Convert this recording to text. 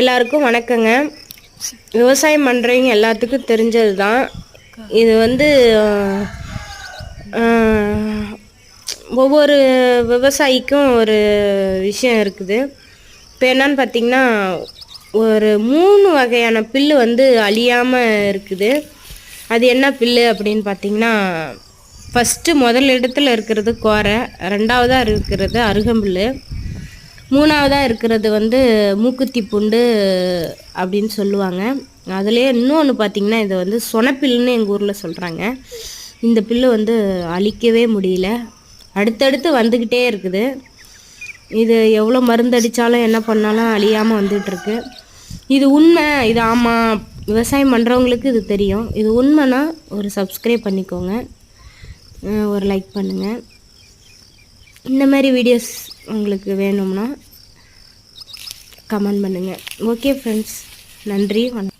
எல்லாருக்கும் வணக்கங்க. விவசாயம் பண்ணுறவங்க எல்லாத்துக்கும் தெரிஞ்சது தான். இது வந்து ஒவ்வொரு விவசாயிக்கும் ஒரு விஷயம் இருக்குது. இப்போ என்னன்னு பார்த்திங்கன்னா, ஒரு 3 வகையான புல்லு வந்து அழியாமல் இருக்குது. அது என்ன புல்லு அப்படின்னு பார்த்திங்கன்னா, முதல் இடத்துல இருக்கிறது கோரை, 2வதாக இருக்கிறது அருகம்புல், 3வதாக இருக்கிறது வந்து மூக்குத்தி பூண்டு அப்படின்னு சொல்லுவாங்க. அதுலேயே இன்னொன்று பார்த்திங்கன்னா, இதை வந்து சொனப்பில்லுன்னு எங்கள் ஊரில் சொல்கிறாங்க. இந்த புல்லு வந்து அழிக்கவே முடியல, அடுத்தடுத்து வந்துக்கிட்டே இருக்குது. இது எவ்வளோ மருந்தடித்தாலும் என்ன பண்ணாலும் அழியாமல் வந்துகிட்ருக்கு. இது உண்மை, இது ஆமாம், விவசாயம் பண்ணுறவங்களுக்கு இது தெரியும். இது உண்மைன்னா ஒரு சப்ஸ்கிரைப் பண்ணிக்கோங்க, ஒரு லைக் பண்ணுங்கள். இந்த மாதிரி வீடியோஸ் உங்களுக்கு வேணும்னா கமெண்ட் பண்ணுங்கள். ஓகே ஃப்ரெண்ட்ஸ், நன்றி, வணக்கம்.